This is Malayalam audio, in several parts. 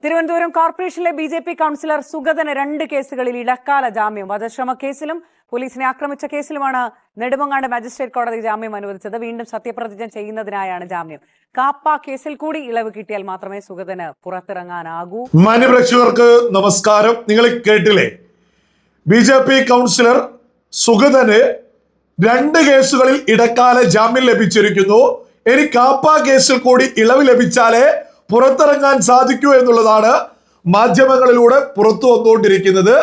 തിരുവനന്തപുരം കോർപ്പറേഷനിലെ ബി.ജെ.പി കൗൺസിലർ സുഗതന് 2 കേസുകളിൽ ഇടക്കാല ജാമ്യം. വധശ്രമ കേസിലും പോലീസിനെ ആക്രമിച്ച കേസിലുമാണ് നെടുമങ്ങാട് മജിസ്ട്രേറ്റ് കോടതി ജാമ്യം അനുവദിച്ചത്. വീണ്ടും സത്യപ്രതിജ്ഞ ചെയ്യുന്നതിനായാണ് ജാമ്യം. കാപ്പ കേസിൽ കൂടി ഇളവ് കിട്ടിയാൽ മാത്രമേ സുഗതന് പുറത്തിറങ്ങാനാകൂ. മാന്യപ്രേക്ഷകർക്ക് നമസ്കാരം. നിങ്ങൾ കേട്ടില്ലേ, ബി.ജെ.പി കൗൺസിലർ സുഗതന് 2 കേസുകളിൽ ഇടക്കാല ജാമ്യം ലഭിച്ചിരിക്കുന്നു. ഇനി കാപ്പ കേസിൽ കൂടി ഇളവ് ലഭിച്ചാലേ പുറത്തിറങ്ങാൻ സാധിക്കൂ എന്നുള്ളതാണ് മാധ്യമങ്ങളിലൂടെ പുറത്തു വന്നുകൊണ്ടിരിക്കുന്നത്.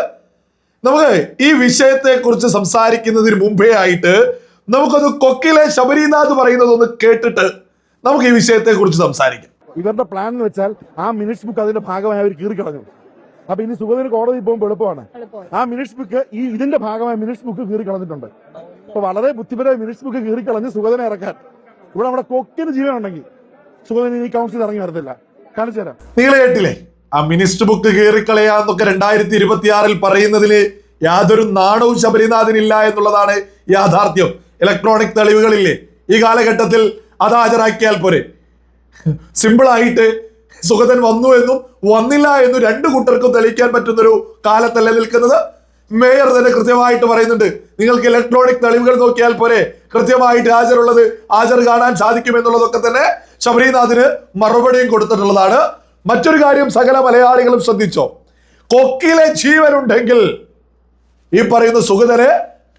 നമുക്ക് ഈ വിഷയത്തെ കുറിച്ച് സംസാരിക്കുന്നതിന് മുമ്പേ ആയിട്ട് നമുക്കൊന്ന് കൊക്കിലെ ശബരിനാഥ് പറയുന്നത് ഒന്ന് കേട്ടിട്ട് നമുക്ക് ഈ വിഷയത്തെ കുറിച്ച് സംസാരിക്കാം. ഇവരുടെ പ്ലാൻ എന്ന് വെച്ചാൽ ആ മിനിറ്റ്സ് ബുക്ക് അതിന്റെ ഭാഗമായി അവർ കീറിക്കളഞ്ഞു. അപ്പൊ ഇനി സുഗതന് കോടതി പോകുമ്പോൾ എളുപ്പമാണ്. ആ മിനിറ്റ്സ് ബുക്ക് ഇതിന്റെ ഭാഗമായി മിനിറ്റ്സ് ബുക്ക് കീറിക്കളഞ്ഞിട്ടുണ്ട്. അപ്പൊ വളരെ ബുദ്ധിപരമായി മിനിറ്റ്സ് ബുക്ക് കീറിക്കളഞ്ഞ് സുഗതനെ ഇറക്കാൻ ഇവിടെ നമ്മുടെ കൊക്കിന് ജീവൻ ഉണ്ടെങ്കിൽ സുഗതൻ ഈ കൗൺസിൽ ഇറങ്ങി വരത്തില്ല. കാണിച്ചു തരാം. നിങ്ങൾ കേട്ടില്ലേ, ആ മിനിസ്റ്റർ ബുക്ക് കീറിക്കളയാന്നൊക്കെ 2026 പറയുന്നതില് യാതൊരു നാണവും ശബരിനാഥിനില്ല എന്നുള്ളതാണ് യാഥാർത്ഥ്യം. ഇലക്ട്രോണിക് തെളിവുകളില്ലേ, ഈ കാലഘട്ടത്തിൽ അത് ഹാജരാക്കിയാൽ പോരെ. സിമ്പിളായിട്ട് സുഗതൻ വന്നു എന്നും വന്നില്ല എന്നും 2 കൂട്ടർക്കും തെളിയിക്കാൻ പറ്റുന്നൊരു കാലത്തല്ലേ നിൽക്കുന്നത്. മേയർ തന്നെ കൃത്യമായിട്ട് പറയുന്നുണ്ട്, നിങ്ങൾക്ക് ഇലക്ട്രോണിക് തെളിവുകൾ നോക്കിയാൽ പോരെ, കൃത്യമായിട്ട് ഹാജർ കാണാൻ സാധിക്കും എന്നുള്ളതൊക്കെ തന്നെ ശബരിനാഥിന് മറുപടിയും കൊടുത്തിട്ടുള്ളതാണ്. മറ്റൊരു കാര്യം സകല മലയാളികളും ശ്രദ്ധിച്ചോ, കൊക്കിലെ ജീവനുണ്ടെങ്കിൽ ഈ പറയുന്ന സുഗതനെ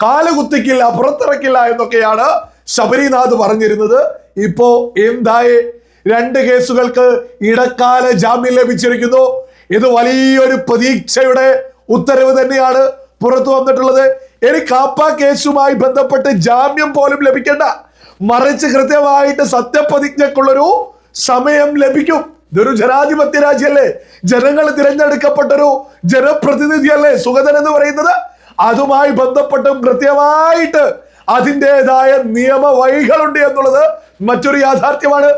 കാലുകുത്തിക്കില്ല, പുറത്തിറക്കില്ല എന്നൊക്കെയാണ് ശബരിനാഥ് പറഞ്ഞിരുന്നത്. ഇപ്പോ എന്തായി, 2 കേസുകൾക്ക് ഇടക്കാല ജാമ്യം ലഭിച്ചിരിക്കുന്നു. ഇത് വലിയൊരു പ്രതീക്ഷയുടെ ഉത്തരവ് തന്നെയാണ് പുറത്തു വന്നിട്ടുള്ളത്. ഇനി കാപ്പ കേസുമായി ബന്ധപ്പെട്ട് ജാമ്യം പോലും ലഭിക്കേണ്ട, മറിച്ച് കൃത്യമായിട്ട് സത്യപ്രതിജ്ഞക്കുള്ളൊരു സമയം ലഭിക്കും. ഇതൊരു ജനാധിപത്യ രാജ്യമല്ലേ, ജനങ്ങൾ തിരഞ്ഞെടുക്കപ്പെട്ടൊരു ജനപ്രതിനിധിയല്ലേ സുഗതൻ എന്ന് പറയുന്നത്. അതുമായി ബന്ധപ്പെട്ടും കൃത്യമായിട്ട് അതിൻ്റെതായ നിയമവഴികളുണ്ട് എന്നുള്ളത് മറ്റൊരു യാഥാർത്ഥ്യമാണ്.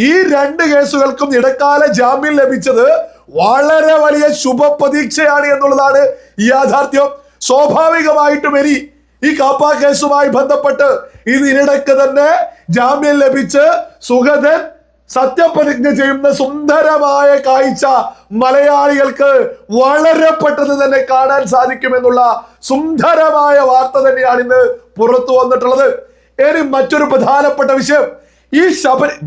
ഈ 2 കേസുകൾക്കും ഇടക്കാല ജാമ്യം ലഭിച്ചത് വളരെ വലിയ ശുഭപ്രതീക്ഷയാണ് എന്നുള്ളതാണ് യാഥാർത്ഥ്യം. സ്വാഭാവികമായിട്ടും ഇനി ഈ കാപ്പ കേസുമായി ബന്ധപ്പെട്ട് ഇതിനിടയ്ക്ക് തന്നെ ജാമ്യം ലഭിച്ച് സുഗതൻ സത്യപ്രതിജ്ഞ ചെയ്യുന്ന സുന്ദരമായ കാഴ്ച മലയാളികൾക്ക് വളരെ പെട്ടെന്ന് തന്നെ കാണാൻ സാധിക്കുമെന്നുള്ള സുന്ദരമായ വാർത്ത തന്നെയാണ് ഇന്ന് പുറത്തു വന്നിട്ടുള്ളത്. ഇനി മറ്റൊരു പ്രധാനപ്പെട്ട വിഷയം,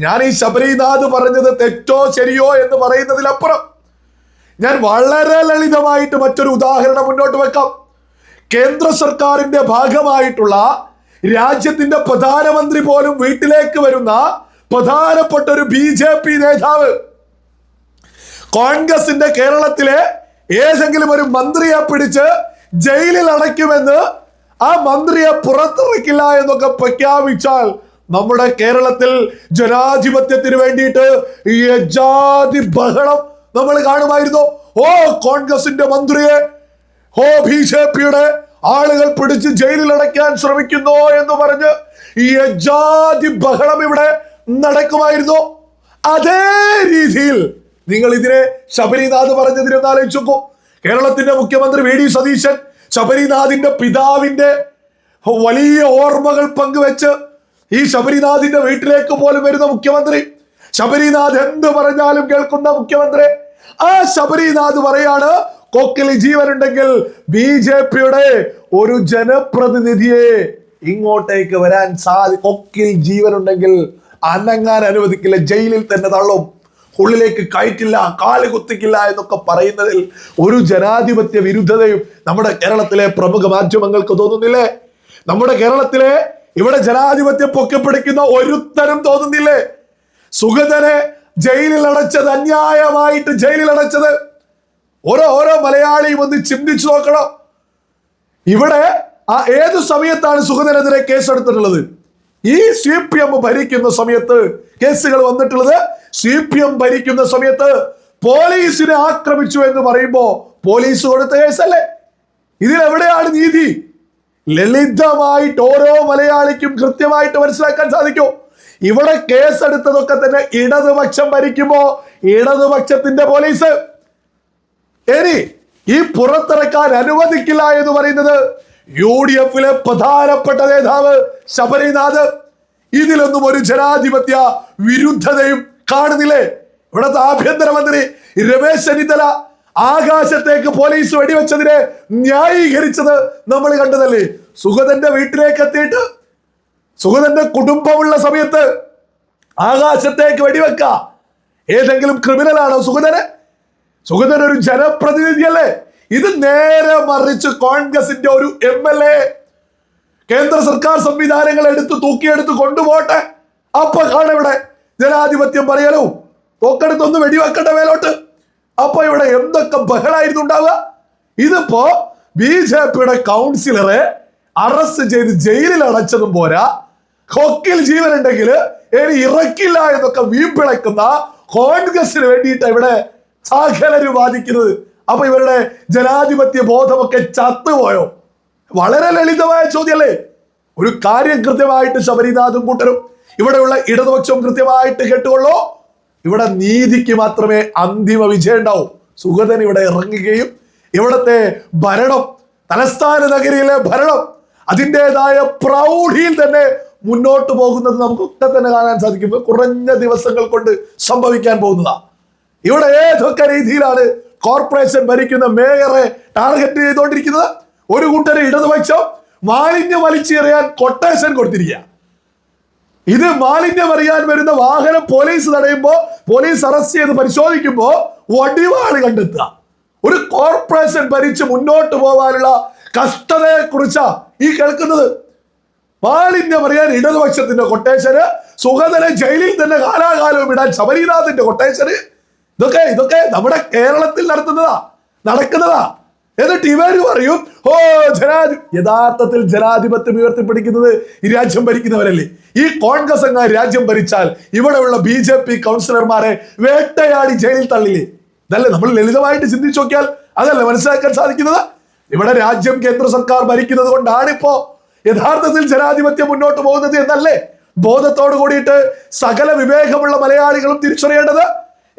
ഞാൻ ഈ ശബരിനാഥ് പറഞ്ഞത് തെറ്റോ ശരിയോ എന്ന് പറയുന്നതിലപ്പുറം ഞാൻ വളരെ ലളിതമായിട്ട് മറ്റൊരു ഉദാഹരണം മുന്നോട്ട് വെക്കാം. കേന്ദ്ര സർക്കാരിന്റെ ഭാഗമായിട്ടുള്ള രാജ്യത്തിന്റെ പ്രധാനമന്ത്രി പോലും വീട്ടിലേക്ക് വരുന്ന പ്രധാനപ്പെട്ട ഒരു ബി.ജെ.പി നേതാവ് കോൺഗ്രസിന്റെ കേരളത്തിലെ ഏതെങ്കിലും ഒരു മന്ത്രിയെ പിടിച്ച് ജയിലിൽ അടയ്ക്കുമെന്ന്, ആ മന്ത്രിയെ പുറത്തിറക്കില്ല എന്നൊക്കെ പ്രഖ്യാപിച്ചാൽ നമ്മുടെ കേരളത്തിൽ ജനാധിപത്യത്തിന് വേണ്ടിയിട്ട് ഈ ജാതി ബഹളം നമ്മൾ കാണുമായിരുന്നു. കോൺഗ്രസിന്റെ മന്ത്രിയെ ബി.ജെ.പിയുടെ ആളുകൾ പിടിച്ച് ജയിലിൽ അടയ്ക്കാൻ ശ്രമിക്കുന്നു എന്ന് പറഞ്ഞ് ഈ ജാതി ബഹളം ഇവിടെ നടക്കുമായിരുന്നു. അതേ രീതിയിൽ നിങ്ങൾ ഇതിനെ ശബരിനാഥ് പറഞ്ഞതിനൊന്ന് ആലോചിച്ച് നോക്കൂ. കേരളത്തിന്റെ മുഖ്യമന്ത്രി വി.ഡി. സതീശൻ ശബരിനാഥിന്റെ പിതാവിന്റെ വലിയ ഓർമ്മകൾ പങ്കുവെച്ച് ഈ ശബരിനാഥിന്റെ വീട്ടിലേക്ക് പോലും വരുന്ന മുഖ്യമന്ത്രി, ശബരിനാഥ് എന്ത് പറഞ്ഞാലും കേൾക്കുന്ന മുഖ്യമന്ത്രി, ആ ശബരിനാഥ് പറയാണ് കൊക്കിൽ ജീവനുണ്ടെങ്കിൽ ബി.ജെ.പിയുടെ ഒരു ജനപ്രതിനിധിയെ ഇങ്ങോട്ടേക്ക് വരാൻ കൊക്കിൽ ജീവനുണ്ടെങ്കിൽ അനങ്ങാൻ അനുവദിക്കില്ല, ജയിലിൽ തന്നെ തള്ളും, ഉള്ളിലേക്ക് കയറ്റില്ല, കാല് കുത്തിക്കില്ല എന്നൊക്കെ പറയുന്നതിൽ ഒരു ജനാധിപത്യ വിരുദ്ധതയും നമ്മുടെ കേരളത്തിലെ പ്രമുഖ മാധ്യമങ്ങൾക്ക് തോന്നുന്നില്ലേ? നമ്മുടെ കേരളത്തിലെ ഇവിടെ ജനാധിപത്യം പൊക്കിപ്പിടിക്കുന്ന ഒരുത്തരും തോന്നുന്നില്ലേ? സുഗതനെ ജയിലിൽ അടച്ചത്, അന്യായമായിട്ട് ജയിലിൽ അടച്ചത്, ഓരോ മലയാളിയും ഒന്ന് ചിന്തിച്ചു നോക്കണം. ഇവിടെ ഏതു സമയത്താണ് സുഗതനെതിരെ കേസെടുത്തിട്ടുള്ളത്? ഈ CPM ഭരിക്കുന്ന സമയത്ത് കേസുകൾ വന്നിട്ടുള്ളത്. CPM ഭരിക്കുന്ന സമയത്ത് പോലീസിനെ ആക്രമിച്ചു എന്ന് പറയുമ്പോ പോലീസ് കൊടുത്ത കേസല്ലേ? ഇതിലെവിടെയാണ് നീതി? ലളിതമായിട്ട് ഓരോ മലയാളിക്കും കൃത്യമായിട്ട് മനസ്സിലാക്കാൻ സാധിക്കും. ഇവിടെ കേസെടുത്തതൊക്കെ തന്നെ ഇടതുപക്ഷം ഭരിക്കുമ്പോ ഇടതുപക്ഷത്തിന്റെ പോലീസ്. ഇനി ഈ പുറത്തിറക്കാൻ അനുവദിക്കില്ല എന്ന് പറയുന്നത് UDF-ലെ പ്രധാനപ്പെട്ട നേതാവ് ശബരിനാഥ്. ഇതിലൊന്നും ഒരു ജനാധിപത്യ വിരുദ്ധതയും കാണുന്നില്ലേ? ഇവിടുത്തെ ആഭ്യന്തരമന്ത്രി രമേശ് ചെന്നിത്തല ആകാശത്തേക്ക് പോലീസ് വെടിവെച്ചതിനെ ന്യായീകരിച്ചത് നമ്മൾ കണ്ടതല്ലേ? സുഗതന്റെ വീട്ടിലേക്ക് എത്തിയിട്ട് സുഗതന്റെ കുടുംബമുള്ള സമയത്ത് ആകാശത്തേക്ക് വെടിവെക്ക ഏതെങ്കിലും ക്രിമിനലാണോ സുഗതന്? സുഗതൻ ഒരു ജനപ്രതിനിധിയല്ലേ? ഇത് നേരെ മറിച്ച് കോൺഗ്രസിന്റെ ഒരു MLA കേന്ദ്ര സർക്കാർ സംവിധാനങ്ങൾ തൂക്കിയെടുത്ത് കൊണ്ടുപോട്ടെ. അപ്പൊ ഇവിടെ ജനാധിപത്യം പറയലോ, തോക്കെടുത്തൊന്ന് വെടിവെക്കട്ടെ മേലോട്ട്. അപ്പൊ ഇവിടെ എന്തൊക്കെ ബഹളായിരുന്നു ഉണ്ടാവുക. ഇതിപ്പോ BJPയുടെ കൗൺസിലറെ അറസ്റ്റ് ചെയ്ത് ജയിലിൽ അടച്ചതും പോരാ, കൊക്കിൽ ജീവനുണ്ടെങ്കിൽ ഇനി ഇറക്കില്ല എന്നൊക്കെ വീമ്പിളക്കുന്ന കോൺഗ്രസിന് വേണ്ടിയിട്ട് ഇവിടെ സകലരും വാദിക്കുന്നത്. അപ്പൊ ഇവരുടെ ജനാധിപത്യ ബോധമൊക്കെ ചത്തുപോയോ? വളരെ ലളിതമായ ചോദ്യമല്ലേ? ഒരു കാര്യം കൃത്യമായിട്ട് ശബരിനാഥും കൂട്ടരും ഇവിടെയുള്ള ഇടതുപക്ഷവും കൃത്യമായിട്ട് കേട്ടുകൊള്ളോ. ഇവിടെ നീതിക്ക് മാത്രമേ അന്തിമ വിജയം ഉണ്ടാവൂ. സുഗതൻ ഇവിടെ ഇറങ്ങുകയും ഇവിടത്തെ ഭരണം, തലസ്ഥാന നഗരിയിലെ ഭരണം അതിൻ്റെതായ പ്രൗഢിയിൽ തന്നെ മുന്നോട്ട് പോകുന്നത് നമുക്കൊക്കെ തന്നെ കാണാൻ സാധിക്കും. കുറഞ്ഞ ദിവസങ്ങൾ കൊണ്ട് സംഭവിക്കാൻ പോകുന്നതാ. ഇവിടെ ഏതൊക്കെ രീതിയിലാണ് കോർപ്പറേഷൻ ഭരിക്കുന്ന മേയറെ ടാർഗറ്റ് ചെയ്തുകൊണ്ടിരിക്കുന്നത്? ഒരു കൂട്ടരെ ഇടതുപക്ഷം മാലിന്യം വലിച്ചെറിയാൻ കൊട്ടേഷൻ കൊടുത്തിരിക്കുക. ഇത് മാലിന്യം അറിയാൻ വരുന്ന വാഹനം പോലീസ് തടയുമ്പോ, പോലീസ് അറസ്റ്റ് ചെയ്ത് പരിശോധിക്കുമ്പോ വടിവാള് കണ്ടെത്തുക. ഒരു കോർപ്പറേഷൻ ഭരിച്ച് മുന്നോട്ട് പോകാനുള്ള കഷ്ടതയെ കുറിച്ചാ ഈ കേൾക്കുന്നത്. മാലിന്യം അറിയാൻ ഇടതുപക്ഷത്തിന്റെ കൊട്ടേഷന്, സുഗതനെ ജയിലിൽ തന്നെ കാലാകാലവും ഇടാൻ ശബരിനാഥിന്റെ കൊട്ടേഷന്, ഇതൊക്കെ നമ്മുടെ കേരളത്തിൽ നടക്കുന്നതാ. എന്നിട്ട് ഇവര് പറയും ഓ യഥാർത്ഥത്തിൽ ജനാധിപത്യം ഉയർത്തിപ്പിടിക്കുന്നത് ഈ രാജ്യം ഭരിക്കുന്നവരല്ലേ? ഈ കോൺഗ്രസ് അങ്ങ് രാജ്യം ഭരിച്ചാൽ ഇവിടെയുള്ള BJP കൗൺസിലർമാരെ വേട്ടയാടി ജയിലിൽ തള്ളില്ലേ? ഇതല്ലേ നമ്മൾ ലളിതമായിട്ട് ചിന്തിച്ചു നോക്കിയാൽ അതല്ലേ മനസ്സിലാക്കാൻ സാധിക്കുന്നത്? ഇവിടെ രാജ്യം കേന്ദ്ര സർക്കാർ ഭരിക്കുന്നത് കൊണ്ടാണിപ്പോ യഥാർത്ഥത്തിൽ ജനാധിപത്യം മുന്നോട്ട് പോകുന്നത് എന്നല്ലേ ബോധത്തോട് കൂടിയിട്ട് സകല വിവേകമുള്ള മലയാളികളും തിരിച്ചറിയേണ്ടത്?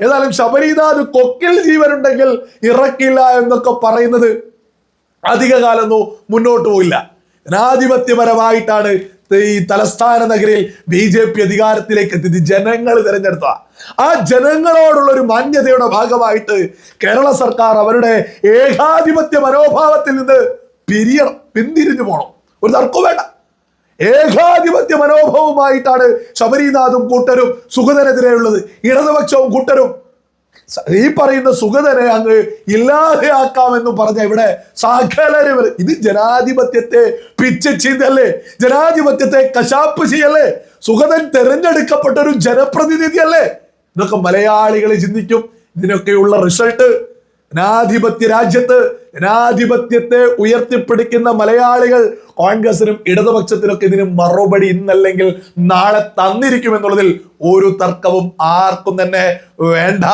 ഏതായാലും ശബരിനാഥ് കൊക്കിൽ ജീവനുണ്ടെങ്കിൽ ഇറക്കില്ല എന്നൊക്കെ പറയുന്നത് അധിക കാലമൊന്നും മുന്നോട്ട് പോയില്ല. ജനാധിപത്യപരമായിട്ടാണ് ഈ തലസ്ഥാന നഗരിയിൽ BJP അധികാരത്തിലേക്ക് എത്തിയത്. ജനങ്ങൾ തിരഞ്ഞെടുത്ത ആ ജനങ്ങളോടുള്ള ഒരു മാന്യതയുടെ ഭാഗമായിട്ട് കേരള സർക്കാർ അവരുടെ ഏകാധിപത്യ മനോഭാവത്തിൽ നിന്ന് പിന്തിരിഞ്ഞു പോകണം. ഒരു തർക്കവും വേണ്ട. ഏകാധിപത്യ മനോഭാവമായിട്ടാണ് ശബരിനാഥും കൂട്ടരും സുഗതനെതിരെയുള്ളത്. ഇടതുപക്ഷവും കൂട്ടരും ഈ പറയുന്ന സുഗതനെ അങ്ങ് ഇല്ലാതെയാക്കാമെന്ന് പറഞ്ഞ ഇവിടെ സകലരും ഇത് ജനാധിപത്യത്തെ പിച്ചച്ചീന്തല്ലേ? ജനാധിപത്യത്തെ കശാപ്പ് ചെയ്യല്ലേ? സുഗതൻ തെരഞ്ഞെടുക്കപ്പെട്ട ഒരു ജനപ്രതിനിധിയല്ലേ? ഇതൊക്കെ മലയാളികൾ ചിന്തിക്കും. ഇതിനൊക്കെയുള്ള റിസൾട്ട് ജനാധിപത്യ രാജ്യത്ത് ജനാധിപത്യത്തെ ഉയർത്തിപ്പിടിക്കുന്ന മലയാളികൾ കോൺഗ്രസിനും ഇടതുപക്ഷത്തിനൊക്കെ ഇതിന് മറുപടി ഇന്നല്ലെങ്കിൽ നാളെ തന്നിരിക്കും എന്നുള്ളതിൽ ഒരു തർക്കവും ആർക്കും തന്നെ വേണ്ട.